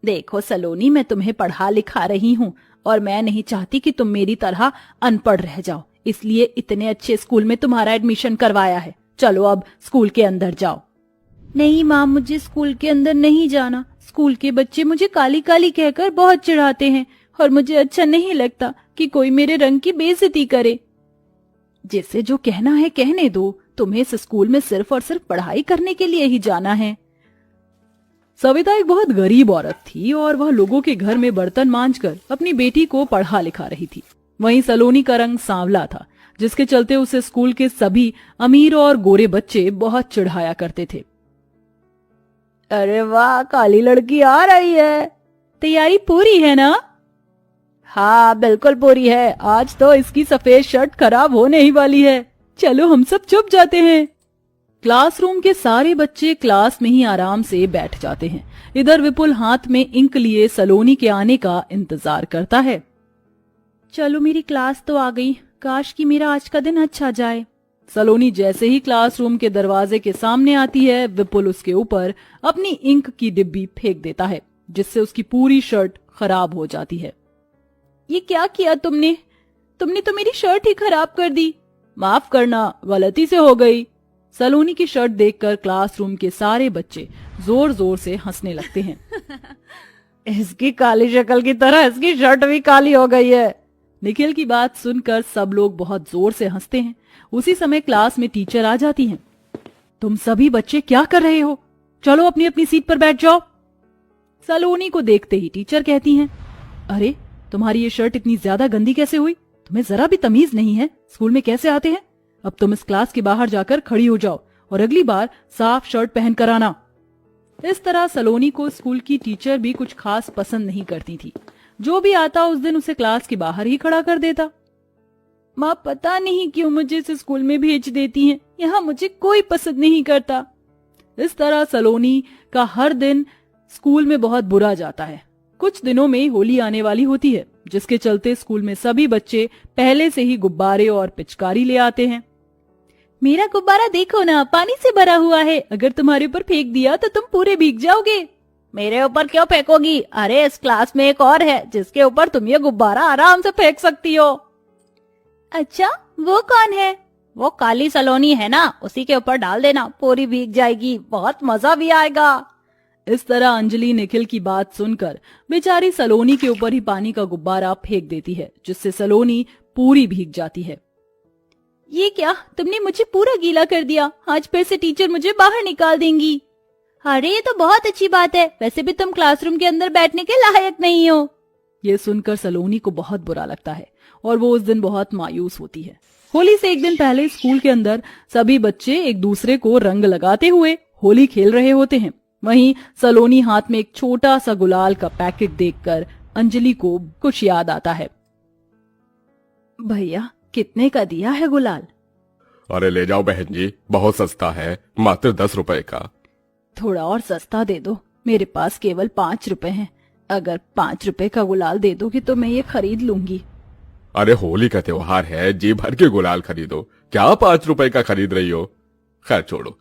देखो सलोनी, मैं तुम्हें पढ़ा लिखा रही हूँ और मैं नहीं चाहती कि तुम मेरी तरह अनपढ़ रह जाओ, इसलिए इतने अच्छे स्कूल में तुम्हारा एडमिशन करवाया है। चलो अब स्कूल के अंदर जाओ। नहीं माँ, मुझे स्कूल के अंदर नहीं जाना। स्कूल के बच्चे मुझे काली काली कहकर बहुत चिढ़ाते हैं और मुझे अच्छा नहीं लगता कि कोई मेरे रंग की बेइज्जती करे। जिसे जो कहना है कहने दो, तुम्हें इस स्कूल में सिर्फ और सिर्फ पढ़ाई करने के लिए ही जाना है। सविता एक बहुत गरीब औरत थी और वह लोगों के घर में बर्तन मांजकर अपनी बेटी को पढ़ा लिखा रही थी। वहीं सलोनी का रंग सांवला था, जिसके चलते उसे स्कूल के सभी अमीर और गोरे बच्चे बहुत चिढ़ाया करते थे। अरे वाह, काली लड़की आ रही है। तैयारी पूरी है ना? हाँ बिल्कुल पूरी है। आज तो इसकी सफेद शर्ट खराब होने ही वाली है। चलो हम सब चुप जाते हैं। क्लासरूम के सारे बच्चे क्लास में ही आराम से बैठ जाते हैं। इधर विपुल हाथ में इंक लिए सलोनी के आने का इंतजार करता है। चलो मेरी क्लास तो आ गई, काश कि मेरा आज का दिन अच्छा जाए। सलोनी जैसे ही क्लासरूम के दरवाजे के सामने आती है, विपुल उसके ऊपर अपनी इंक की डिब्बी फेंक देता है, जिससे उसकी पूरी शर्ट खराब हो जाती है। ये क्या किया तुमने? तुमने तो मेरी शर्ट ही खराब कर दी। माफ करना, गलती से हो गई। सलोनी की शर्ट देखकर क्लासरूम के सारे बच्चे जोर जोर से हंसने लगते हैं। इसकी काली शक्ल की तरह इसकी शर्ट भी काली हो गई है। निखिल की बात सुनकर सब लोग बहुत जोर से हंसते हैं। उसी समय क्लास में टीचर आ जाती हैं। तुम सभी बच्चे क्या कर रहे हो? चलो अपनी अपनी सीट पर बैठ जाओ। सलोनी को देखते ही टीचर कहती हैं, अरे तुम्हारी ये शर्ट इतनी ज्यादा गंदी कैसे हुई? तुम्हें जरा भी तमीज नहीं है? स्कूल में कैसे आते हैं? अब तुम इस क्लास के बाहर जाकर खड़ी हो जाओ और अगली बार साफ शर्ट पहन कर आना। इस तरह सलोनी को स्कूल की टीचर भी कुछ खास पसंद नहीं करती थी। जो भी आता उस दिन उसे क्लास के बाहर ही खड़ा कर देता। माँ पता नहीं क्यों मुझे इस स्कूल में भेज देती हैं। यहाँ मुझे कोई पसंद नहीं करता। इस तरह सलोनी का हर दिन स्कूल में बहुत बुरा जाता है। कुछ दिनों में होली आने वाली होती है, जिसके चलते स्कूल में सभी बच्चे पहले से ही गुब्बारे और पिचकारी ले आते हैं। मेरा गुब्बारा देखो ना, पानी से भरा हुआ है। अगर तुम्हारे ऊपर फेंक दिया तो तुम पूरे भीग जाओगे। मेरे ऊपर क्यों फेंकोगी? अरे इस क्लास में एक और है जिसके ऊपर तुम ये गुब्बारा आराम से फेंक सकती हो। अच्छा, वो कौन है? वो काली सलोनी है ना, उसी के ऊपर डाल देना, पूरी भीग जाएगी, बहुत मजा भी आएगा। इस तरह अंजलि निखिल की बात सुनकर बेचारी सलोनी के ऊपर ही पानी का गुब्बारा फेंक देती है, जिससे सलोनी पूरी भीग जाती है। ये क्या, तुमने मुझे पूरा गीला कर दिया। आज फिर से टीचर मुझे बाहर निकाल देंगी। अरे ये तो बहुत अच्छी बात है, वैसे भी तुम क्लासरूम के अंदर बैठने के लायक नहीं हो। ये सुनकर सलोनी को बहुत बुरा लगता है और वो उस दिन बहुत मायूस होती है। होली से एक दिन पहले स्कूल के अंदर सभी बच्चे एक दूसरे को रंग लगाते हुए होली खेल रहे होते हैं। वहीं सलोनी हाथ में एक छोटा सा गुलाल का पैकेट देखकर अंजलि को कुछ याद आता है। भैया कितने का दिया है गुलाल? अरे ले जाओ बहन जी, बहुत सस्ता है, मात्र 10 रुपए का। थोड़ा और सस्ता दे दो, मेरे पास केवल 5 रुपए हैं। अगर 5 रुपए का गुलाल दे दोगे तो मैं ये खरीद लूंगी। अरे होली का त्योहार है, जी भर के गुलाल खरीदो, क्या 5 रुपए का खरीद रही हो? खैर छोड़ो,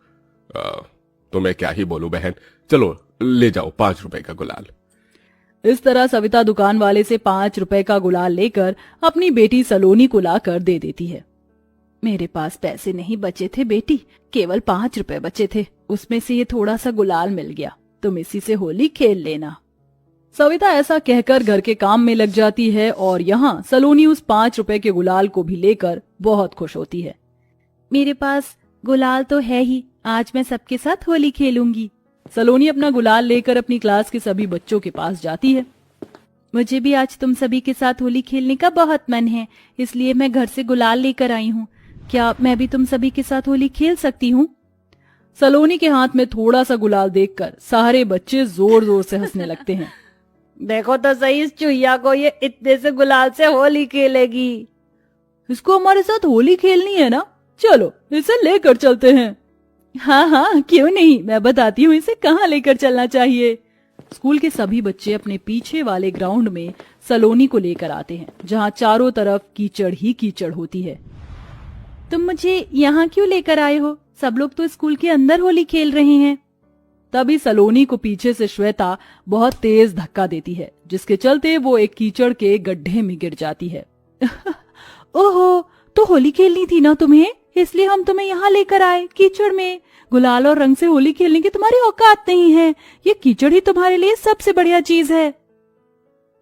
तुम्हें क्या ही बोलूं बहन, चलो ले जाओ 5 रुपए का गुलाल। इस तरह सविता दुकान वाले से 5 रुपए का गुलाल लेकर अपनी बेटी सलोनी को लाकर दे देती है। मेरे पास पैसे नहीं बचे थे बेटी, केवल 5 रुपए बचे थे, उसमें से ये थोड़ा सा गुलाल मिल गया, तुम इसी से होली खेल लेना। सविता ऐसा कहकर घर के काम में लग जाती है और यहाँ सलोनी उस 5 रुपए के गुलाल को भी लेकर बहुत खुश होती है। मेरे पास गुलाल तो है ही, आज मैं सबके साथ होली खेलूंगी। सलोनी अपना गुलाल लेकर अपनी क्लास के सभी बच्चों के पास जाती है। मुझे भी आज तुम सभी के साथ होली खेलने का बहुत मन है, इसलिए मैं घर से गुलाल लेकर आई हूँ। क्या मैं भी तुम सभी के साथ होली खेल सकती हूँ? सलोनी के हाथ में थोड़ा सा गुलाल देखकर सारे बच्चे जोर जोर से हंसने लगते हैं। देखो तो सही, इस चुहिया को ये इतने से गुलाल से होली खेलेगी। इसको हमारे साथ होली खेलनी है ना, चलो इसे लेकर चलते हैं। हाँ हाँ क्यों नहीं, मैं बताती हूँ इसे कहाँ लेकर चलना चाहिए। स्कूल के सभी बच्चे अपने पीछे वाले ग्राउंड में सलोनी को लेकर आते हैं, जहाँ चारों तरफ कीचड़ ही कीचड़ होती है। तुम मुझे यहाँ क्यों लेकर आए हो? सब लोग तो स्कूल के अंदर होली खेल रहे हैं। तभी सलोनी को पीछे से श्वेता बहुत तेज धक्का देती है, जिसके चलते वो एक कीचड़ के गड्ढे में गिर जाती है। ओहो, तो होली खेलनी थी ना तुम्हें, इसलिए हम तुम्हें यहाँ लेकर आए कीचड़ में। गुलाल और रंग से होली खेलने की तुम्हारी औकात नहीं है। ये कीचड़ ही तुम्हारे लिए सबसे बढ़िया चीज है।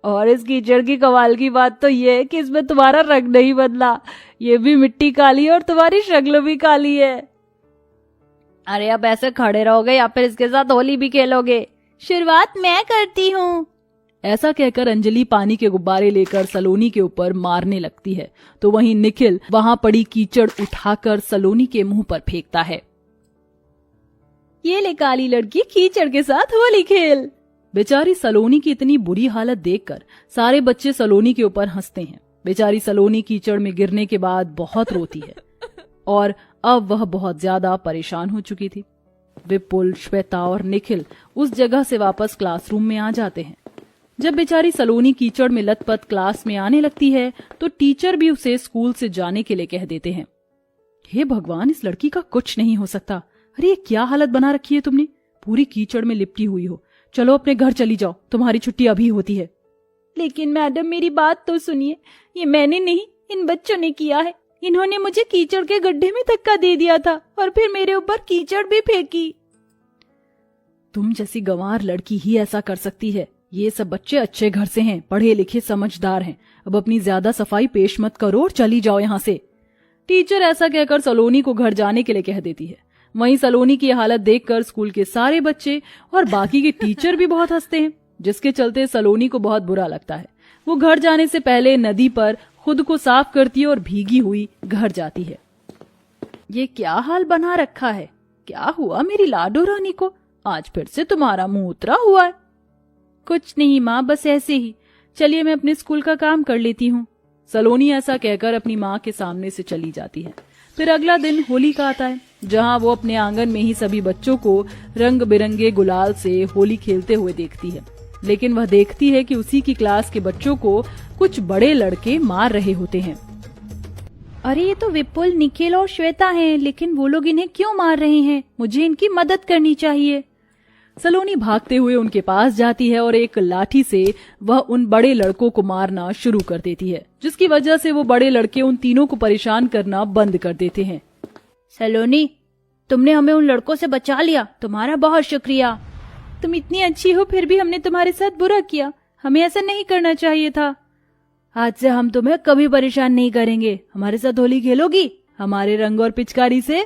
और इस कीचड़ की कमाल की बात तो ये है कि इसमें तुम्हारा रंग नहीं बदला, ये भी मिट्टी काली है और तुम्हारी शक्ल भी काली है। अरे अब ऐसे खड़े रहोगे या फिर इसके साथ होली भी खेलोगे? शुरुआत मैं करती हूँ। ऐसा कहकर अंजलि पानी के गुब्बारे लेकर सलोनी के ऊपर मारने लगती है, तो वहीं निखिल वहां पड़ी कीचड़ उठाकर सलोनी के मुंह पर फेंकता है। ये ले काली लड़की, कीचड़ के साथ होली खेल। बेचारी सलोनी की इतनी बुरी हालत देखकर सारे बच्चे सलोनी के ऊपर हंसते हैं। बेचारी सलोनी कीचड़ में गिरने के बाद बहुत रोती है और अब वह बहुत ज्यादा परेशान हो चुकी थी। विपुल, श्वेता और निखिल उस जगह से वापस क्लासरूम में आ जाते हैं। जब बेचारी सलोनी कीचड़ में लथपथ क्लास में आने लगती है तो टीचर भी उसे स्कूल से जाने के लिए कह देते हैं। हे भगवान, इस लड़की का कुछ नहीं हो सकता। अरे ये क्या हालत बना रखी है तुमने, पूरी कीचड़ में लिपटी हुई हो। चलो अपने घर चली जाओ, तुम्हारी छुट्टी अभी होती है। लेकिन मैडम मेरी बात तो सुनिए, ये मैंने नहीं, इन बच्चों ने किया है। इन्होंने मुझे कीचड़ के गड्ढे में धक्का दे दिया था और फिर मेरे ऊपर कीचड़ भी फेंकी। तुम जैसी गंवार लड़की ही ऐसा कर सकती है। ये सब बच्चे अच्छे घर से हैं, पढ़े लिखे समझदार हैं। अब अपनी ज्यादा सफाई पेश मत करो और चली जाओ यहाँ से। टीचर ऐसा कहकर सलोनी को घर जाने के लिए कह देती है। वहीं सलोनी की हालत देखकर स्कूल के सारे बच्चे और बाकी के टीचर भी बहुत हंसते हैं, जिसके चलते सलोनी को बहुत बुरा लगता है। वो घर जाने से पहले नदी पर खुद को साफ करती है और भीगी हुई घर जाती है। ये क्या हाल बना रखा है? क्या हुआ मेरी लाडो रानी को? आज फिर से तुम्हारा मुंह उतरा हुआ है। कुछ नहीं माँ, बस ऐसे ही। चलिए मैं अपने स्कूल का काम कर लेती हूँ। सलोनी ऐसा कहकर अपनी माँ के सामने से चली जाती है। फिर अगला दिन होली का आता है, जहाँ वो अपने आंगन में ही सभी बच्चों को रंग बिरंगे गुलाल से होली खेलते हुए देखती है। लेकिन वह देखती है कि उसी की क्लास के बच्चों को कुछ बड़े लड़के मार रहे होते हैं। अरे ये तो विपुल, निखिल और श्वेता हैं, लेकिन वो लोग इन्हें क्यों मार रहे हैं? मुझे इनकी मदद करनी चाहिए। सलोनी भागते हुए उनके पास जाती है और एक लाठी से वह उन बड़े लड़कों को मारना शुरू कर देती है, जिसकी वजह से वो बड़े लड़के उन तीनों को परेशान करना बंद कर देते हैं। सलोनी, तुमने हमें उन लड़कों से बचा लिया, तुम्हारा बहुत शुक्रिया। तुम इतनी अच्छी हो फिर भी हमने तुम्हारे साथ बुरा किया, हमें ऐसा नहीं करना चाहिए था। आज से हम तुम्हें कभी परेशान नहीं करेंगे। हमारे साथ होली खेलोगी हमारे रंग और पिचकारी से?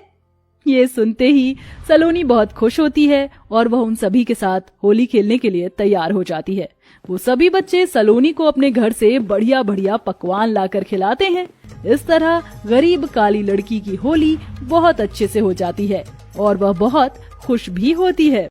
ये सुनते ही सलोनी बहुत खुश होती है और वह उन सभी के साथ होली खेलने के लिए तैयार हो जाती है। वो सभी बच्चे सलोनी को अपने घर से बढ़िया बढ़िया पकवान लाकर खिलाते हैं। इस तरह गरीब काली लड़की की होली बहुत अच्छे से हो जाती है और वह बहुत खुश भी होती है।